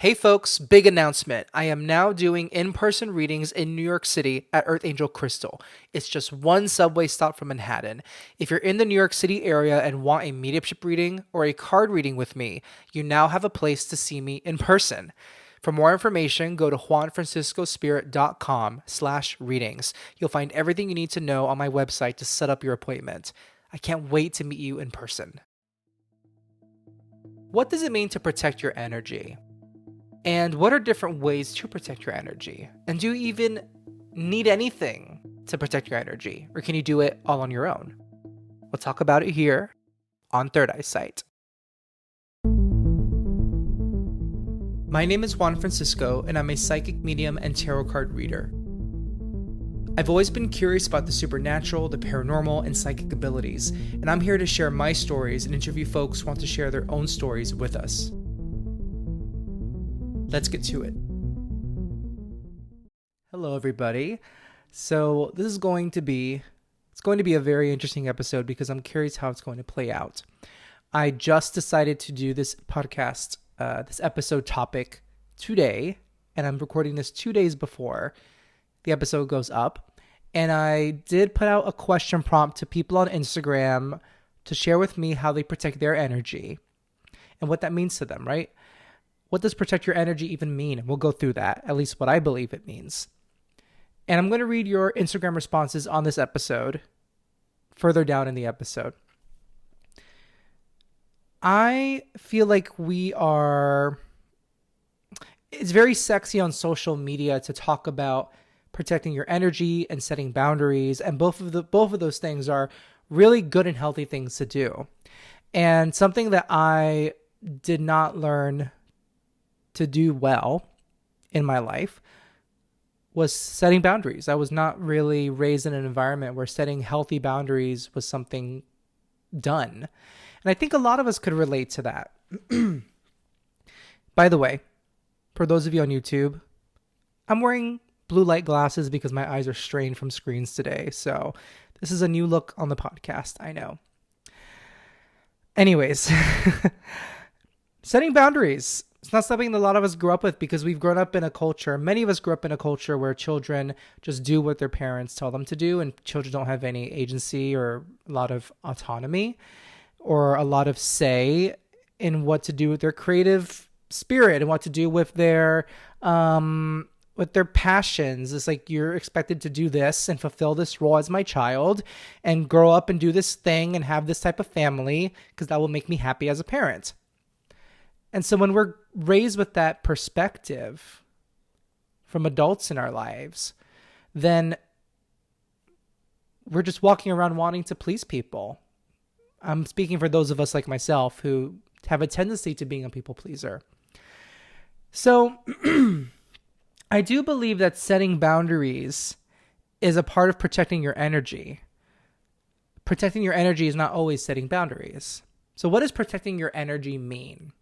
Hey folks, big announcement. I am now doing in-person readings in New York City at Earth Angel Crystal. It's just one subway stop from Manhattan. If you're in the New York City area and want a mediumship reading or a card reading with me, you now have a place to see me in person. For more information, go to juanfranciscospirit.com/readings. You'll find everything you need to know on my website to set up your appointment. I can't wait to meet you in person. What does it mean to protect your energy? And what are different ways to protect your energy? And do you even need anything to protect your energy? Or can you do it all on your own? We'll talk about it here on Third Eyesight. My name is Juan Francisco, and I'm a psychic medium and tarot card reader. I've always been curious about the supernatural, the paranormal, and psychic abilities, and I'm here to share my stories and interview folks who want to share their own stories with us. Let's get to it. Hello, everybody. So this is going to be a very interesting episode because I'm curious how it's going to play out. I just decided to do this podcast, this episode topic today, and I'm recording this 2 days before the episode goes up. And I did put out a question prompt to people on Instagram to share with me how they protect their energy and what that means to them, right? What does protect your energy even mean? And we'll go through that, at least what I believe it means. And I'm going to read your Instagram responses on this episode further down in the episode. I feel like it's very sexy on social media to talk about protecting your energy and setting boundaries. And both of those things are really good and healthy things to do. And something that I did not learn to do well in my life was setting boundaries. I was not really raised in an environment where setting healthy boundaries was something done. And I think a lot of us could relate to that. By the way, for those of you on YouTube, I'm wearing blue light glasses because my eyes are strained from screens today. So this is a new look on the podcast, I know. Anyways, setting boundaries. It's not something that a lot of us grew up with because we've grown up in a culture. Many of us grew up in a culture where children just do what their parents tell them to do, and children don't have any agency or a lot of autonomy or a lot of say in what to do with their creative spirit and what to do with their passions. It's like you're expected to do this and fulfill this role as my child and grow up and do this thing and have this type of family because that will make me happy as a parent. And so when we're raised with that perspective from adults in our lives, then we're just walking around wanting to please people. I'm speaking for those of us like myself who have a tendency to being a people pleaser. So I do believe that setting boundaries is a part of protecting your energy. Protecting your energy is not always setting boundaries. So what does protecting your energy mean?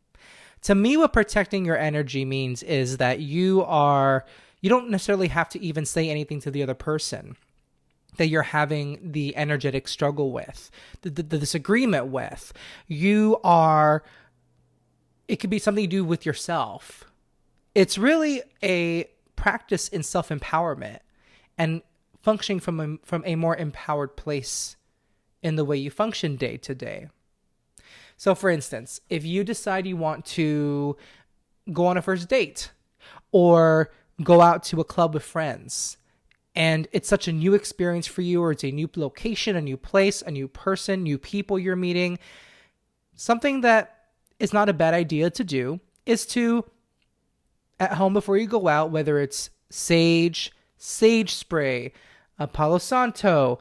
To me, what protecting your energy means is that you don't necessarily have to even say anything to the other person that you're having the energetic struggle with, the disagreement with. It could be something you do with yourself. It's really a practice in self-empowerment and functioning from a more empowered place in the way you function day to day. So for instance, if you decide you want to go on a first date or go out to a club with friends and it's such a new experience for you, or it's a new location, a new place, a new person, new people you're meeting, something that is not a bad idea to do is to, at home before you go out, whether it's sage spray, Palo Santo,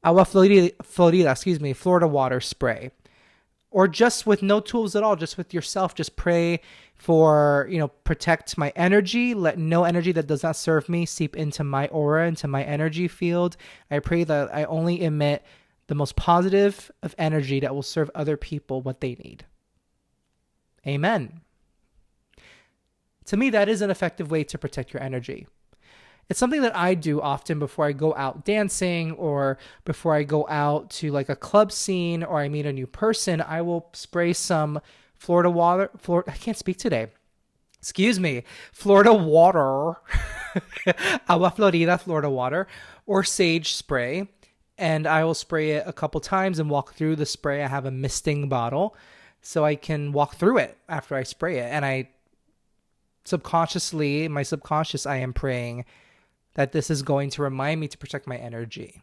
agua Florida, Florida water spray, or just with no tools at all, just with yourself, just pray for, protect my energy. Let no energy that does not serve me seep into my aura, into my energy field. I pray that I only emit the most positive of energy that will serve other people what they need. Amen. To me, that is an effective way to protect your energy. It's something that I do often before I go out dancing or before I go out to like a club scene or I meet a new person. I will spray some Florida water. I can't speak today. excuse me, Florida water, Agua Florida, Florida water, or sage spray. And I will spray it a couple times and walk through the spray. I have a misting bottle so I can walk through it after I spray it. And I subconsciously, my subconscious, I am praying that this is going to remind me to protect my energy.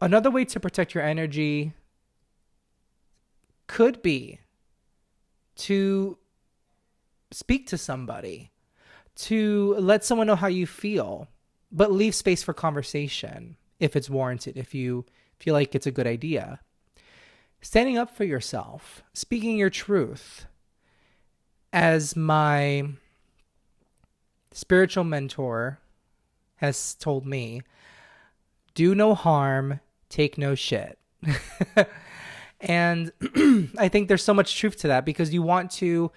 Another way to protect your energy could be to speak to somebody, to let someone know how you feel, but leave space for conversation if it's warranted, if you feel like it's a good idea. Standing up for yourself, speaking your truth. As my spiritual mentor has told me, do no harm, take no shit. And I think there's so much truth to that, because you want to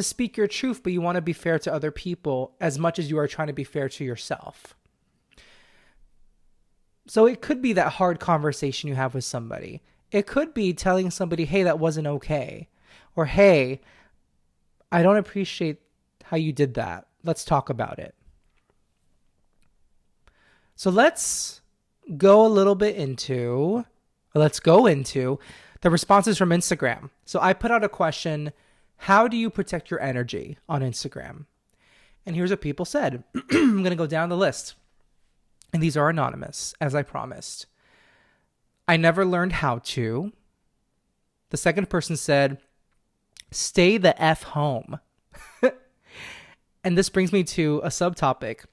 speak your truth, but you want to be fair to other people as much as you are trying to be fair to yourself. So it could be that hard conversation you have with somebody. It could be telling somebody, hey, that wasn't okay. Or, hey, I don't appreciate how you did that. Let's talk about it. So let's go into the responses from Instagram. So I put out a question, how do you protect your energy on Instagram? And here's what people said. I'm going to go down the list. And these are anonymous, as I promised. I never learned how to. The second person said, stay the F home. And this brings me to a subtopic.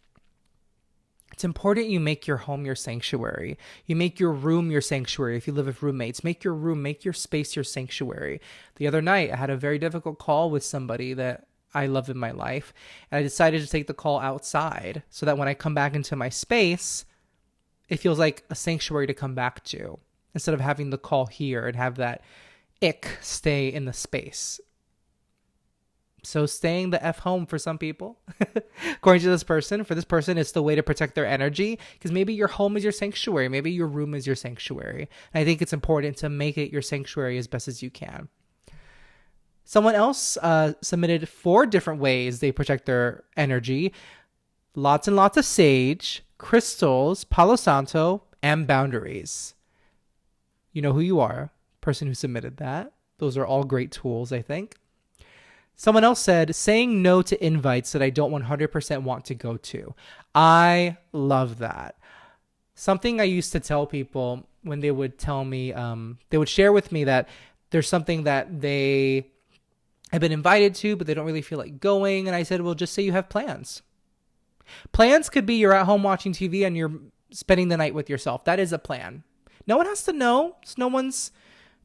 It's important you make your home your sanctuary. You make your room your sanctuary. If you live with roommates, make your room, make your space your sanctuary. The other night, I had a very difficult call with somebody that I love in my life. And I decided to take the call outside so that when I come back into my space, it feels like a sanctuary to come back to, instead of having the call here and have that ick stay in the space. So staying the F home for some people, according to this person, for this person, it's the way to protect their energy, because maybe your home is your sanctuary. Maybe your room is your sanctuary. And I think it's important to make it your sanctuary as best as you can. Someone else submitted 4 different ways they protect their energy. Lots and lots of sage, crystals, Palo Santo, and boundaries. You know who you are, person who submitted that. Those are all great tools, I think. Someone else said, saying no to invites that I don't 100% want to go to. I love that. Something I used to tell people when they would tell me, they would share with me that there's something that they have been invited to, but they don't really feel like going. And I said, well, just say you have plans. Plans could be you're at home watching TV and you're spending the night with yourself. That is a plan. No one has to know. It's no one's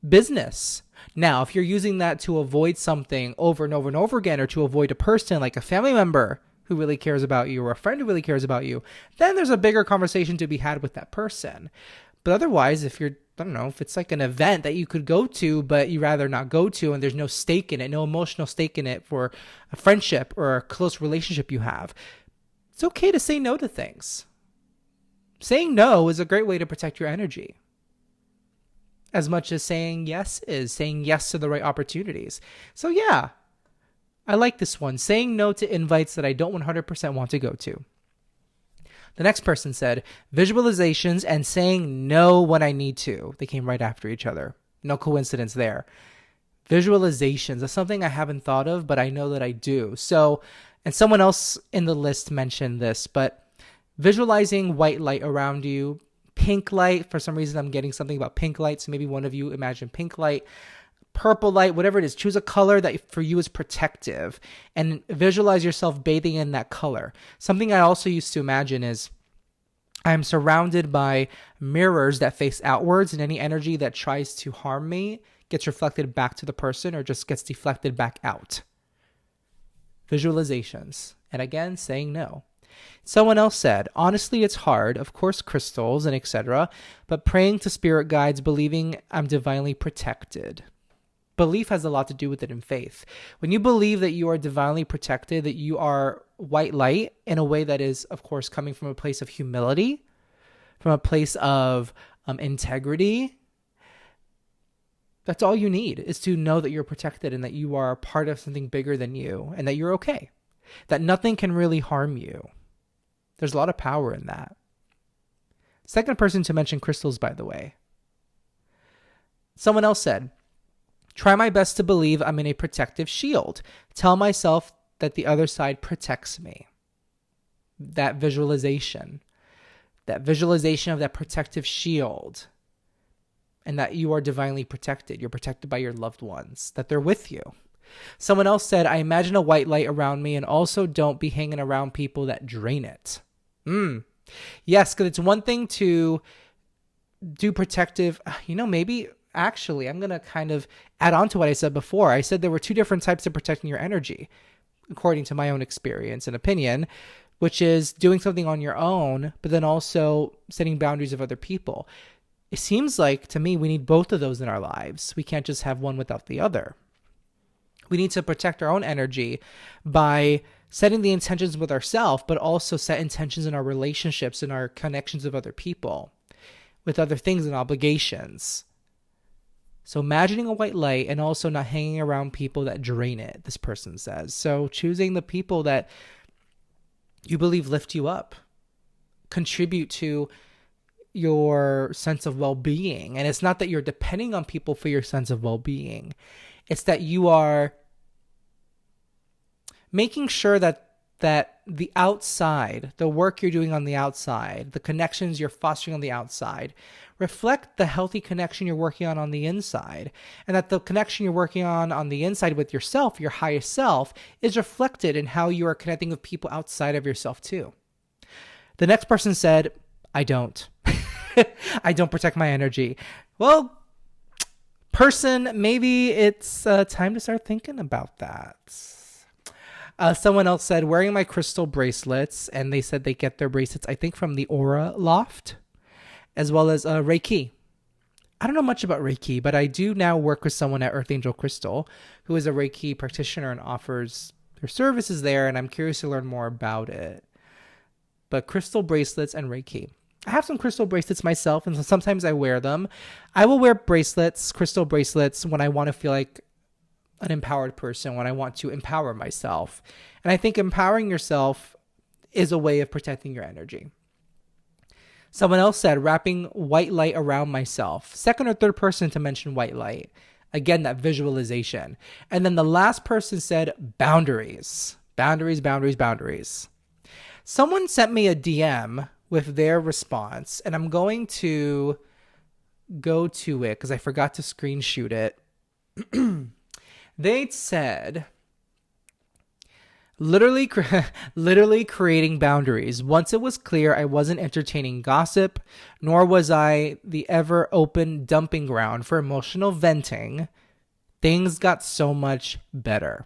business. Now, if you're using that to avoid something over and over and over again, or to avoid a person like a family member who really cares about you, or a friend who really cares about you, then there's a bigger conversation to be had with that person. But otherwise, if you're, I don't know, if it's like an event that you could go to, but you rather not go to, and there's no stake in it, no emotional stake in it for a friendship or a close relationship you have, it's okay to say no to things. Saying no is a great way to protect your energy, as much as saying yes is, saying yes to the right opportunities. So yeah, I like this one. Saying no to invites that I don't 100% want to go to. The next person said, visualizations and saying no when I need to. They came right after each other. No coincidence there. Visualizations, that's something I haven't thought of, but I know that I do. So, and someone else in the list mentioned this, but visualizing white light around you, pink light. For some reason, I'm getting something about pink light. So maybe one of you imagine pink light, purple light, whatever it is. Choose a color that for you is protective and visualize yourself bathing in that color. Something I also used to imagine is I'm surrounded by mirrors that face outwards, and any energy that tries to harm me gets reflected back to the person or just gets deflected back out. Visualizations. And again, saying no. Someone else said, honestly, it's hard, of course, crystals and etc., but praying to spirit guides, believing I'm divinely protected. Belief has a lot to do with it in faith. When you believe that you are divinely protected, that you are white light in a way that is, of course, coming from a place of humility, from a place of integrity, That's all you need, is to know that you're protected and that you are a part of something bigger than you and that you're okay. That nothing can really harm you. There's a lot of power in that. Second person to mention crystals, by the way. Someone else said, try my best to believe I'm in a protective shield. Tell myself that the other side protects me. That visualization of that protective shield, and that you are divinely protected. You're protected by your loved ones, that they're with you. Someone else said, I imagine a white light around me, and also don't be hanging around people that drain it. Yes, because it's one thing to do protective, maybe actually I'm going to kind of add on to what I said before. I said there were two different types of protecting your energy, according to my own experience and opinion, which is doing something on your own, but then also setting boundaries of other people. It seems like, to me, we need both of those in our lives. We can't just have one without the other. We need to protect our own energy by setting the intentions with ourselves, but also set intentions in our relationships and our connections with other people, with other things and obligations. So imagining a white light and also not hanging around people that drain it, this person says. So choosing the people that you believe lift you up, contribute to your sense of well-being. And it's not that you're depending on people for your sense of well-being. It's that you are making sure that the outside, the work you're doing on the outside, the connections you're fostering on the outside, reflect the healthy connection you're working on the inside. And that the connection you're working on the inside with yourself, your highest self, is reflected in how you are connecting with people outside of yourself too. The next person said, I don't. I don't protect my energy. Well, person, maybe it's time to start thinking about that. Someone else said, wearing my crystal bracelets, and they said they get their bracelets, I think, from the Aura Loft, as well as Reiki. I don't know much about Reiki, but I do now work with someone at Earth Angel Crystal who is a Reiki practitioner and offers their services there, and I'm curious to learn more about it. But crystal bracelets and Reiki. I have some crystal bracelets myself, and sometimes I wear them. I will wear crystal bracelets, when I want to feel like an empowered person, when I want to empower myself. And I think empowering yourself is a way of protecting your energy. Someone else said, wrapping white light around myself. Second or third person to mention white light. Again, that visualization. And then the last person said boundaries. Boundaries. Someone sent me a DM with their response, and I'm going to go to it because I forgot to screenshot it. They said, literally creating boundaries. Once it was clear I wasn't entertaining gossip, nor was I the ever open dumping ground for emotional venting, things got so much better.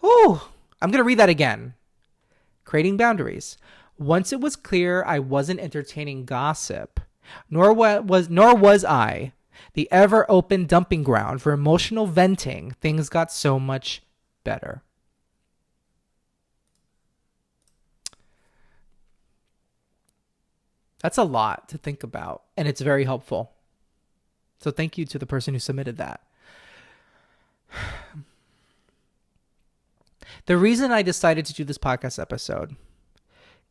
Whew. I'm going to read that again. Creating boundaries. Once it was clear I wasn't entertaining gossip, nor was I the ever open dumping ground for emotional venting, things got so much better. That's a lot to think about, and it's very helpful. So thank you to the person who submitted that. The reason I decided to do this podcast episode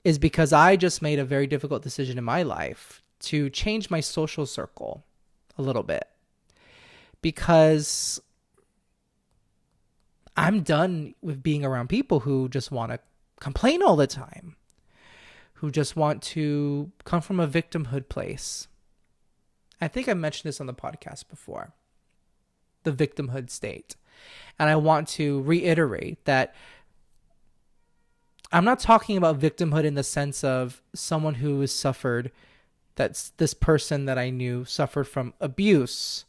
is because I just made a very difficult decision in my life to change my social circle a little bit, because I'm done with being around people who just want to complain all the time, who just want to come from a victimhood place. I think I mentioned this on the podcast before, the victimhood state. And I want to reiterate that I'm not talking about victimhood in the sense of someone who has suffered, that's this person that I knew suffered from abuse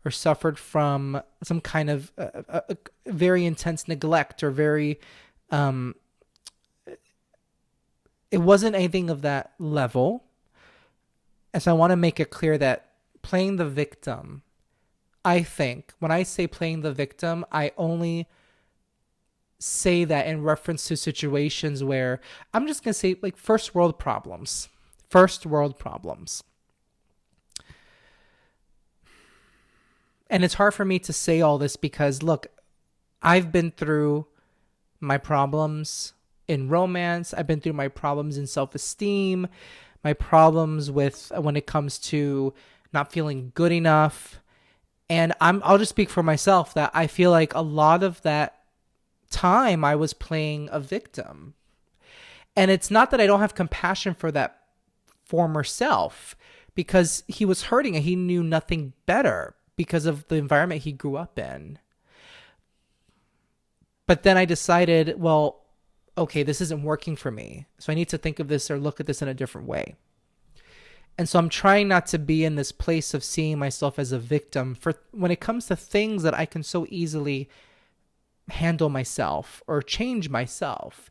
or suffered from some kind of a very intense neglect or very, it wasn't anything of that level. And so I want to make it clear that playing the victim, I think, when I say playing the victim, I only say that in reference to situations where I'm just going to say like first world problems. And it's hard for me to say all this because, look, I've been through my problems in romance. I've been through my problems in self-esteem, my problems with when it comes to not feeling good enough. And I'll just speak for myself that I feel like a lot of that time I was playing a victim. And it's not that I don't have compassion for that former self, because he was hurting and he knew nothing better because of the environment he grew up in. But then I decided, well, okay, this isn't working for me. So I need to think of this or look at this in a different way. And so I'm trying not to be in this place of seeing myself as a victim for when it comes to things that I can so easily handle myself or change myself.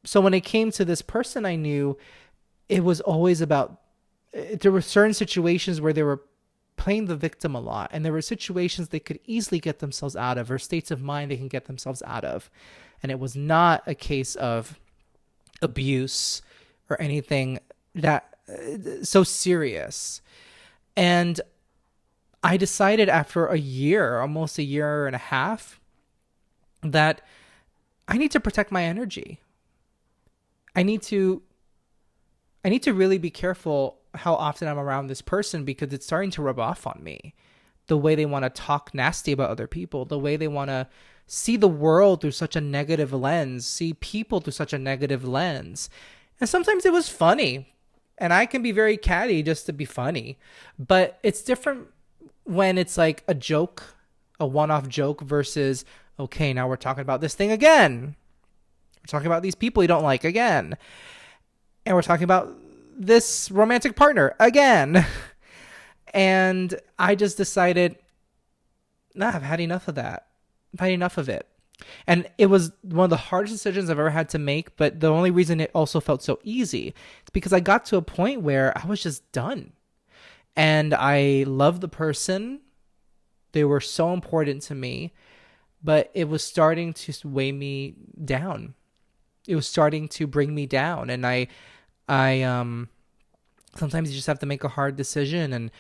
So when it came to this person I knew, it was always about, there were certain situations where they were playing the victim a lot. And there were situations they could easily get themselves out of, or states of mind they can get themselves out of. And it was not a case of abuse or anything that so serious. And I decided after a year, almost a year and a half, that I need to protect my energy. I need to really be careful how often I'm around this person, because it's starting to rub off on me. The way they want to talk nasty about other people, the way they want to see the world through such a negative lens, see people through such a negative lens. And sometimes it was funny. And I can be very catty just to be funny. But it's different when it's like a joke, a one-off joke versus, okay, now we're talking about this thing again. We're talking about these people you don't like again. And we're talking about this romantic partner again. And I just decided, nah, I've had enough of that. I've had enough of it. And it was one of the hardest decisions I've ever had to make. But the only reason it also felt so easy is because I got to a point where I was just done. And I loved the person. They were so important to me. But it was starting to weigh me down. It was starting to bring me down. And I sometimes you just have to make a hard decision,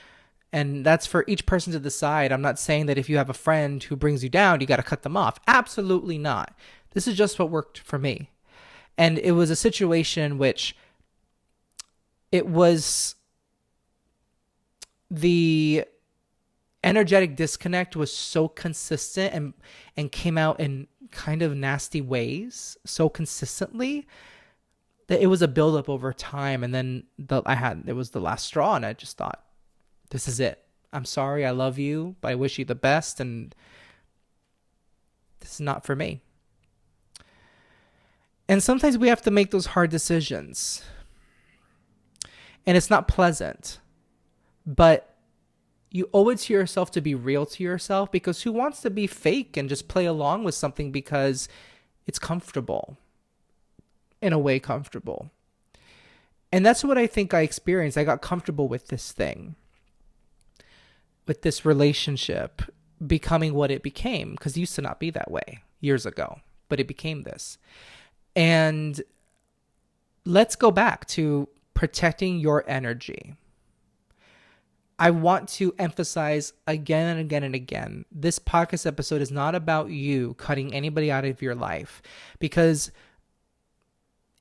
and that's for each person to decide. I'm not saying that if you have a friend who brings you down, you got to cut them off. Absolutely not. This is just what worked for me. And it was a situation in which it was the energetic disconnect was so consistent and came out in kind of nasty ways so consistently that it was a buildup over time. And then it was the last straw, and I just thought, this is it. I'm sorry, I love you, but I wish you the best, and this is not for me. And sometimes we have to make those hard decisions. And it's not pleasant. But you owe it to yourself to be real to yourself, because who wants to be fake and just play along with something because it's comfortable? In a way, comfortable. And that's what I think I experienced. I got comfortable with this thing, with this relationship becoming what it became, because it used to not be that way years ago, but it became this. And let's go back to protecting your energy. I want to emphasize again and again and again, this podcast episode is not about you cutting anybody out of your life, because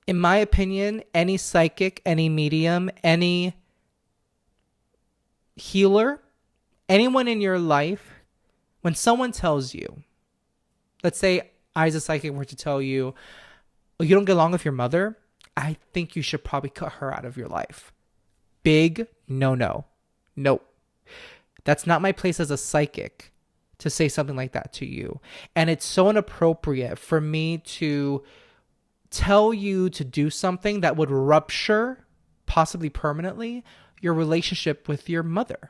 in my opinion, any psychic, any medium, any healer, anyone in your life, when someone tells you, let's say I as a psychic were to tell you, oh, you don't get along with your mother, I think you should probably cut her out of your life. Big no. Nope. That's not my place as a psychic to say something like that to you. And it's so inappropriate for me to tell you to do something that would rupture, possibly permanently, your relationship with your mother.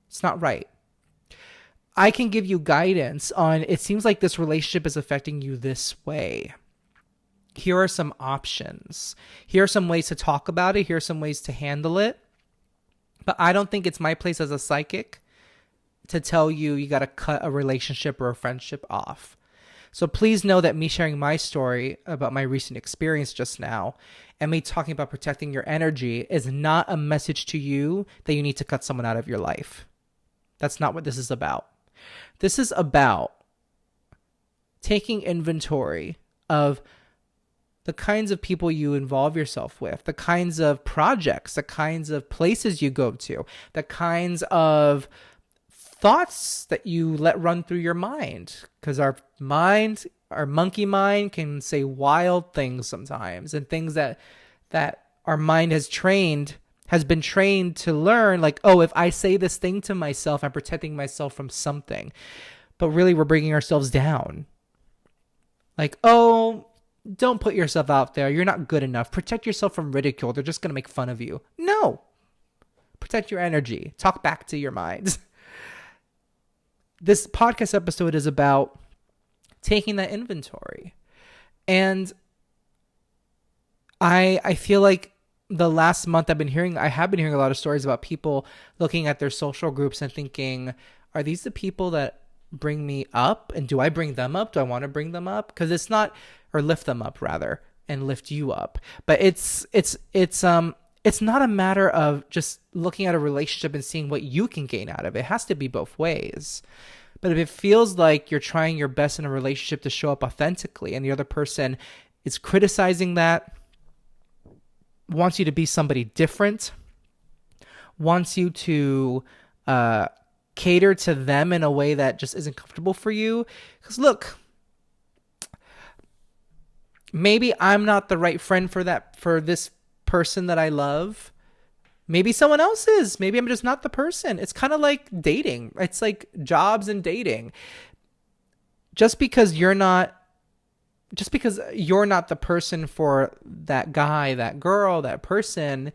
It's not right. I can give you guidance on, it seems like this relationship is affecting you this way. Here are some options. Here are some ways to talk about it. Here are some ways to handle it. But I don't think it's my place as a psychic to tell you you got to cut a relationship or a friendship off. So please know that me sharing my story about my recent experience just now and me talking about protecting your energy is not a message to you that you need to cut someone out of your life. That's not what this is about. This is about taking inventory of the kinds of people you involve yourself with, the kinds of projects, the kinds of places you go to, the kinds of thoughts that you let run through your mind. Because our monkey mind can say wild things sometimes, and things that our mind has been trained to learn, like, oh, if I say this thing to myself, I'm protecting myself from something. But really, we're bringing ourselves down. Like, oh, don't put yourself out there. You're not good enough. Protect yourself from ridicule. They're just going to make fun of you. No. Protect your energy. Talk back to your mind. This podcast episode is about taking that inventory. And I feel like the last month I have been hearing a lot of stories about people looking at their social groups and thinking, are these the people that bring me up? And do I bring them up? Do I want to bring them up? Because it's not, or lift them up rather, and lift you up. But it's not a matter of just looking at a relationship and seeing what you can gain out of it. It has to be both ways. But if it feels like you're trying your best in a relationship to show up authentically, and the other person is criticizing that, wants you to be somebody different, wants you to cater to them in a way that just isn't comfortable for you. Because look, maybe I'm not the right friend for this person that I love. Maybe someone else is. Maybe I'm just not the person. It's kind of like dating. It's like jobs and dating. Just because you're not the person for that guy, that girl, that person,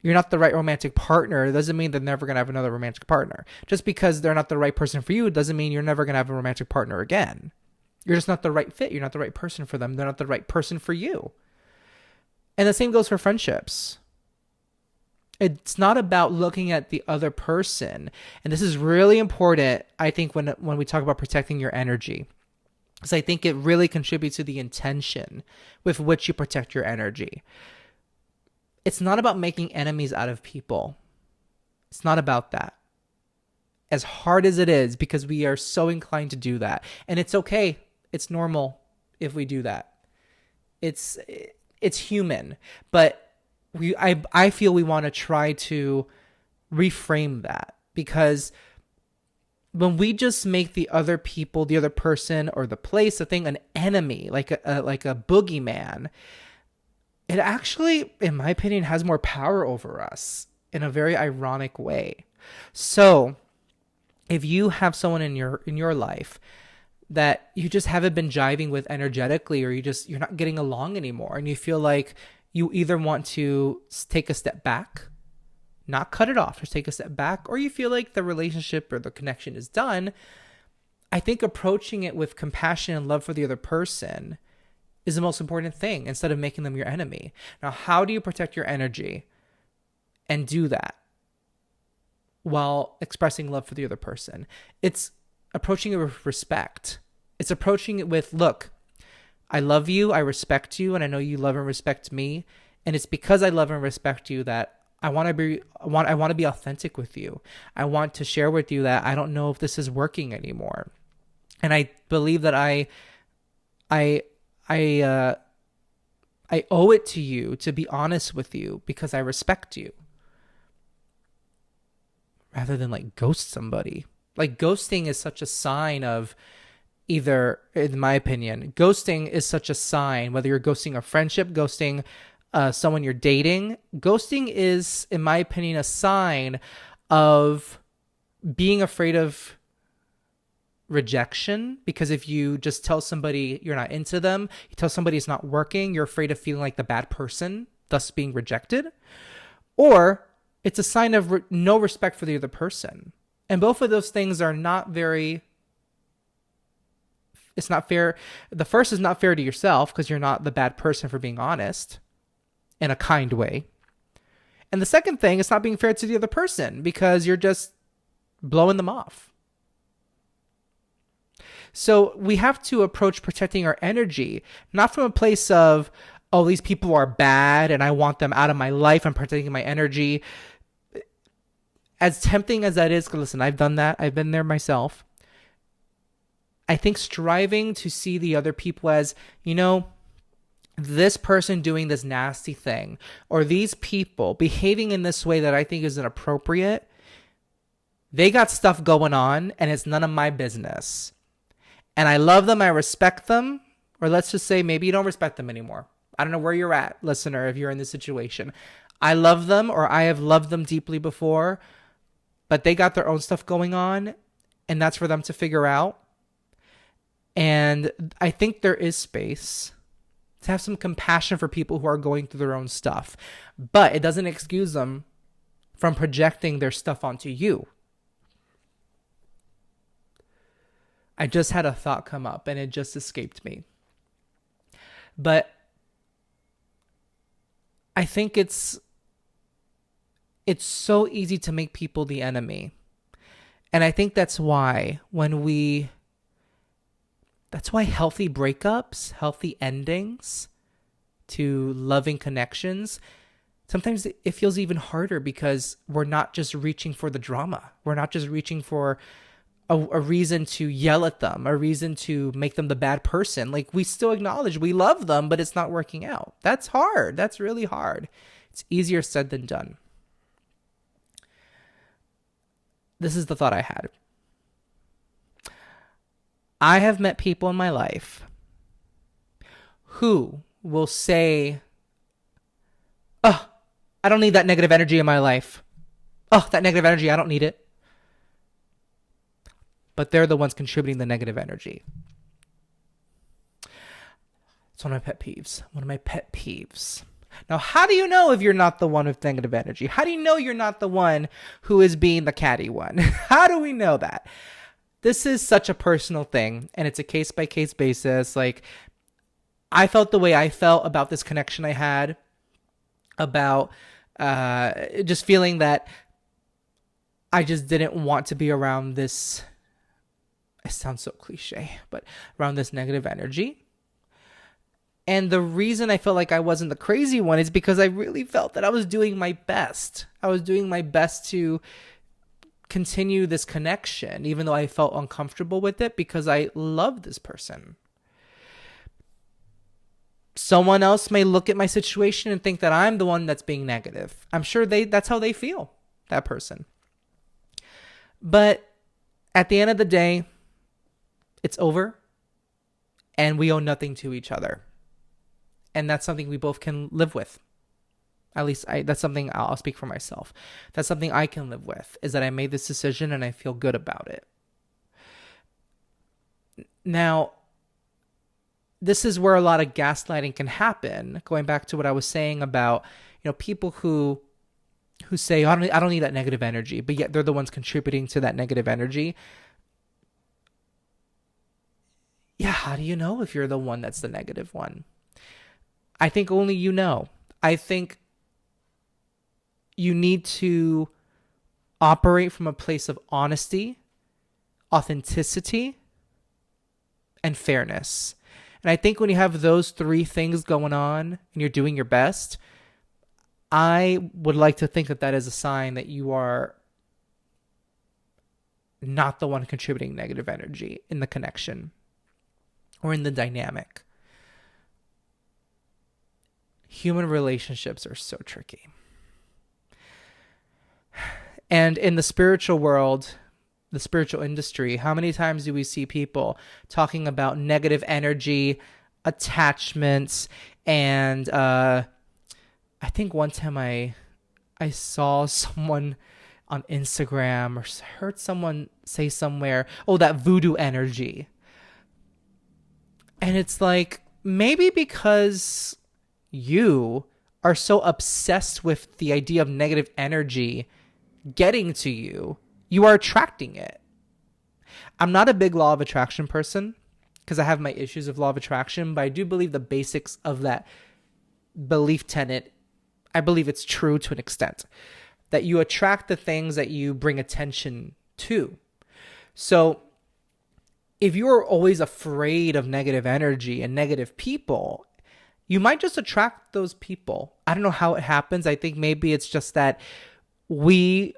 you're not the right romantic partner, doesn't mean they're never going to have another romantic partner. Just because they're not the right person for you doesn't mean you're never going to have a romantic partner again. You're just not the right fit. You're not the right person for them. They're not the right person for you. And the same goes for friendships. It's not about looking at the other person. And this is really important, I think, when we talk about protecting your energy. Because I think it really contributes to the intention with which you protect your energy. It's not about making enemies out of people. It's not about that. As hard as it is, because we are so inclined to do that. And it's okay. It's normal if we do that. It's human. But I feel we want to try to reframe that. Because when we just make the other people, the other person, or the place, the thing, an enemy, like a boogeyman, it actually, in my opinion, has more power over us in a very ironic way. So if you have someone in your life that you just haven't been jiving with energetically, or you're not getting along anymore, and you feel like you either want to take a step back, not cut it off, just take a step back, or you feel like the relationship or the connection is done, I think approaching it with compassion and love for the other person is the most important thing, instead of making them your enemy. Now, how do you protect your energy and do that while expressing love for the other person? It's approaching it with respect. It's approaching it with, look, I love you, I respect you, and I know you love and respect me. And it's because I love and respect you that I want to be authentic with you. I want to share with you that I don't know if this is working anymore. And I believe that I owe it to you to be honest with you, because I respect you. Rather than like ghost somebody. Like, ghosting is such a sign of either, in my opinion, ghosting is such a sign, whether you're ghosting a friendship, ghosting someone you're dating, ghosting is, in my opinion, a sign of being afraid of rejection. Because if you just tell somebody you're not into them, you tell somebody it's not working, you're afraid of feeling like the bad person, thus being rejected. Or it's a sign of no respect for the other person. And both of those things are not very, it's not fair. The first is not fair to yourself, because you're not the bad person for being honest in a kind way. And the second thing is not being fair to the other person, because you're just blowing them off. So we have to approach protecting our energy, not from a place of, oh, these people are bad and I want them out of my life, I'm protecting my energy. as tempting as that is, 'cause listen, I've done that. I've been there myself. I think striving to see the other people as, this person doing this nasty thing, or these people behaving in this way that I think is inappropriate, they got stuff going on and it's none of my business. And I love them, I respect them, or let's just say maybe you don't respect them anymore. I don't know where you're at, listener, if you're in this situation. I love them, or I have loved them deeply before, but they got their own stuff going on, and that's for them to figure out. And I think there is space to have some compassion for people who are going through their own stuff, but it doesn't excuse them from projecting their stuff onto you. I just had a thought come up and it just escaped me. But I think it's so easy to make people the enemy. And I think that's why that's why healthy breakups, healthy endings to loving connections, sometimes it feels even harder because we're not just reaching for the drama. We're not just reaching for a reason to yell at them, a reason to make them the bad person. Like, we still acknowledge we love them, but it's not working out. That's hard. That's really hard. It's easier said than done. This is the thought I had. I have met people in my life who will say, "Oh, I don't need that negative energy in my life. Oh, that negative energy, I don't need it." But they're the ones contributing the negative energy. It's one of my pet peeves. One of my pet peeves. Now, how do you know if you're not the one with negative energy? How do you know you're not the one who is being the catty one? How do we know that? This is such a personal thing, and it's a case-by-case basis. Like, I felt the way I felt about this connection I had, about just feeling that I just didn't want to be around this. It sounds so cliche, but around this negative energy. And the reason I felt like I wasn't the crazy one is because I really felt that I was doing my best. I was doing my best to continue this connection, even though I felt uncomfortable with it because I love this person. Someone else may look at my situation and think that I'm the one that's being negative. I'm sure that's how they feel, that person. But at the end of the day, it's over, and we owe nothing to each other. And that's something we both can live with. At least that's something I'll speak for myself. That's something I can live with, is that I made this decision and I feel good about it. Now, this is where a lot of gaslighting can happen. Going back to what I was saying about, people who say, I don't need that negative energy, but yet they're the ones contributing to that negative energy. Yeah, how do you know if you're the one that's the negative one? I think only you know. I think you need to operate from a place of honesty, authenticity, and fairness. And I think when you have those three things going on and you're doing your best, I would like to think that that is a sign that you are not the one contributing negative energy in the connection or in the dynamic. Human relationships are so tricky. And in the spiritual world, the spiritual industry, how many times do we see people talking about negative energy, attachments, and I think one time I saw someone on Instagram or heard someone say somewhere, oh, that voodoo energy. And it's like, maybe because you are so obsessed with the idea of negative energy getting to you, you are attracting it. I'm not a big law of attraction person because I have my issues of law of attraction, but I do believe the basics of that belief tenet, I believe it's true to an extent, that you attract the things that you bring attention to. So if you're always afraid of negative energy and negative people, you might just attract those people. I don't know how it happens. I think maybe it's just that we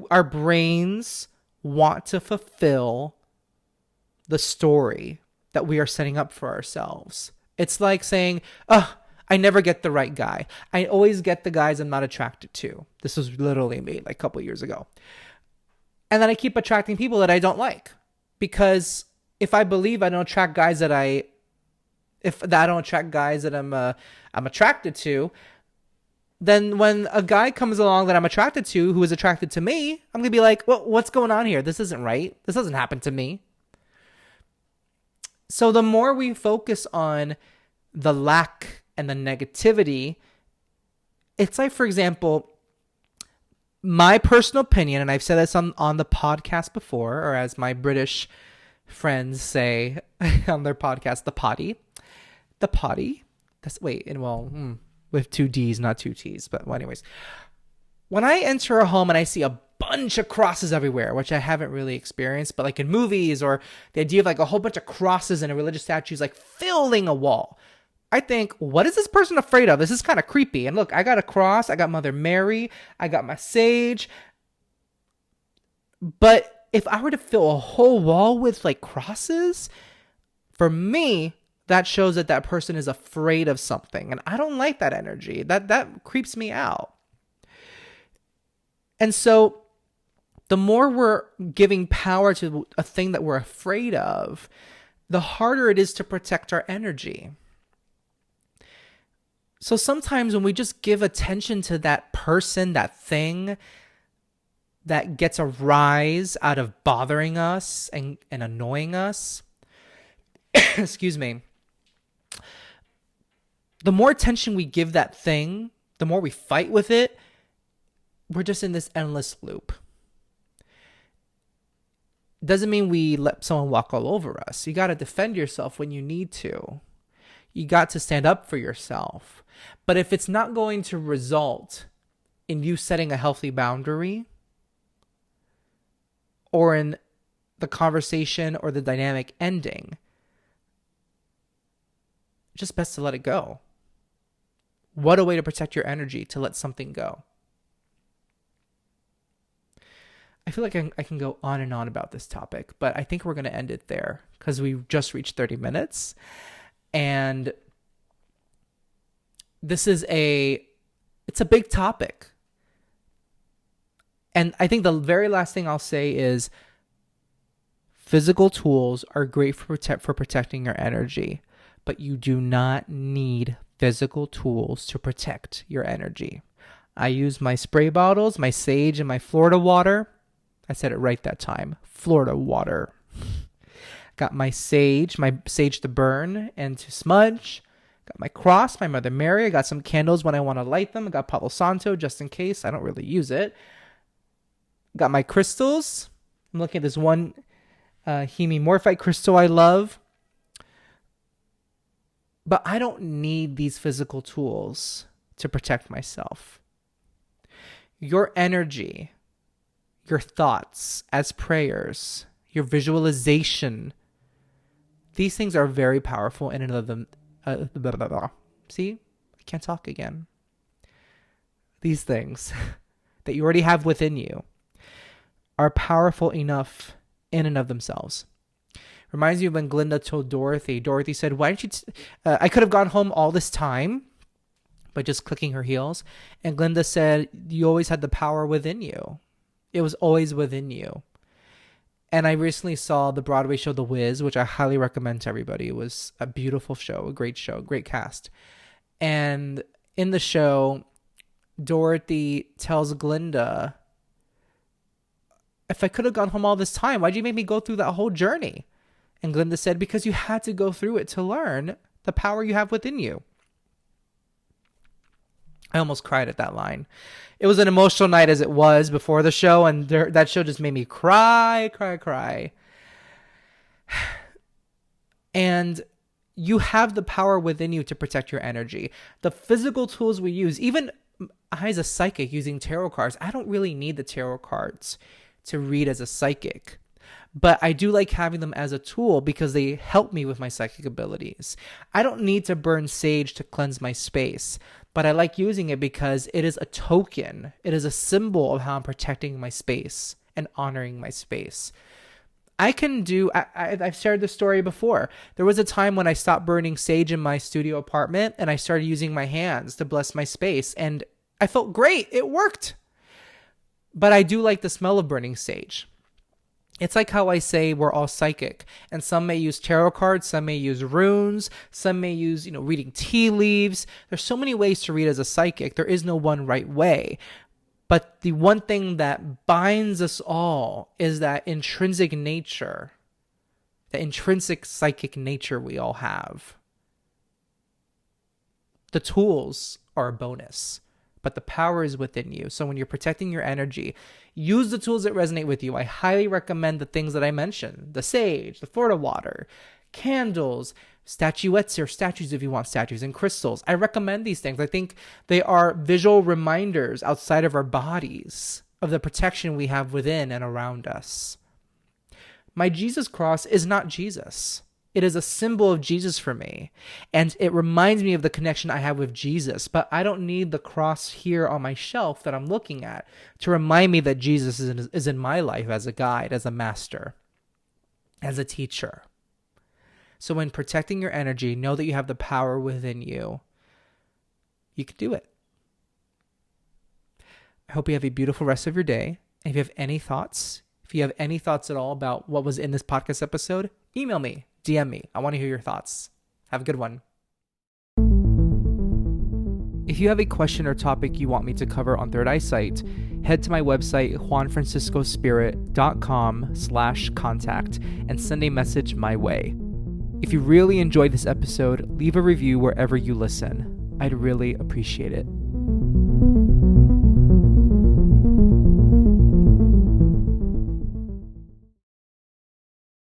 our brains want to fulfill the story that we are setting up for ourselves. It's like saying, oh, I never get the right guy. I always get the guys I'm not attracted to. This was literally me like a couple years ago. And then I keep attracting people that I don't like. Because if I believe I don't attract guys that I'm attracted to, then when a guy comes along that I'm attracted to who is attracted to me, I'm going to be like, well, what's going on here? This isn't right. This doesn't happen to me. So the more we focus on the lack and the negativity, it's like, for example, my personal opinion, and I've said this on the podcast before, or as my British friends say on their podcast, the potty. With 2 D's, not 2 T's. But anyways, when I enter a home and I see a bunch of crosses everywhere, which I haven't really experienced, but like in movies, or the idea of like a whole bunch of crosses and a religious statues like filling a wall, I think, what is this person afraid of? This is kind of creepy. And look, I got a cross, I got Mother Mary, I got my sage. But if I were to fill a whole wall with like crosses, for me, that shows that person is afraid of something. And I don't like that energy. That creeps me out. And so the more we're giving power to a thing that we're afraid of, the harder it is to protect our energy. So sometimes when we just give attention to that person, that thing that gets a rise out of bothering us and annoying us, excuse me, the more attention we give that thing, the more we fight with it, we're just in this endless loop. Doesn't mean we let someone walk all over us. You got to defend yourself when you need to. You got to stand up for yourself. But if it's not going to result in you setting a healthy boundary, or in the conversation or the dynamic ending, just best to let it go. What a way to protect your energy, to let something go. I feel like I can go on and on about this topic, but I think we're going to end it there because we've just reached 30 minutes. And this is it's a big topic. And I think the very last thing I'll say is physical tools are great for protecting your energy, but you do not need physical tools to protect your energy. I use my spray bottles, my sage, and my Florida water. I said it right that time. Florida water. Got my sage to burn and to smudge. Got my cross, my Mother Mary. I got some candles when I want to light them. I got Palo Santo just in case. I don't really use it. Got my crystals. I'm looking at this one hemimorphite crystal I love. But I don't need these physical tools to protect myself. Your energy, your thoughts as prayers, your visualization, these things are very powerful in and of them. See? I can't talk again. These things that you already have within you are powerful enough in and of themselves. Reminds me of when Glinda told Dorothy. Dorothy said, why don't you... I could have gone home all this time by just clicking her heels. And Glinda said, you always had the power within you. It was always within you. And I recently saw the Broadway show The Wiz, which I highly recommend to everybody. It was a beautiful show, great cast. And in the show, Dorothy tells Glinda, if I could have gone home all this time, why'd you make me go through that whole journey? And Glinda said, because you had to go through it to learn the power you have within you. I almost cried at that line. It was an emotional night as it was before the show, and that show just made me cry. And you have the power within you to protect your energy. The physical tools we use, even I as a psychic using tarot cards, I don't really need the tarot cards to read as a psychic. But I do like having them as a tool because they help me with my psychic abilities. I don't need to burn sage to cleanse my space, but I like using it because it is a token. It is a symbol of how I'm protecting my space and honoring my space. I've shared this story before. There was a time when I stopped burning sage in my studio apartment and I started using my hands to bless my space, and I felt great. It worked. But I do like the smell of burning sage. It's like how I say we're all psychic, and some may use tarot cards, some may use runes, some may use, reading tea leaves. There's so many ways to read as a psychic. There is no one right way. But the one thing that binds us all is that intrinsic nature, the intrinsic psychic nature we all have. The tools are a bonus, but the power is within you. So when you're protecting your energy, use the tools that resonate with you. I highly recommend the things that I mentioned: the sage, the Florida water, candles, statuettes or statues if you want statues, and crystals. I recommend these things. I think they are visual reminders outside of our bodies of the protection we have within and around us. My Jesus cross is not Jesus. It is a symbol of Jesus for me, and it reminds me of the connection I have with Jesus, but I don't need the cross here on my shelf that I'm looking at to remind me that Jesus is in my life as a guide, as a master, as a teacher. So when protecting your energy, know that you have the power within you. You can do it. I hope you have a beautiful rest of your day. And if you have any thoughts at all about what was in this podcast episode, email me, DM me. I want to hear your thoughts. Have a good one. If you have a question or topic you want me to cover on Third Eyesight, head to my website, juanfranciscospirit.com/contact, and send a message my way. If you really enjoyed this episode, leave a review wherever you listen. I'd really appreciate it.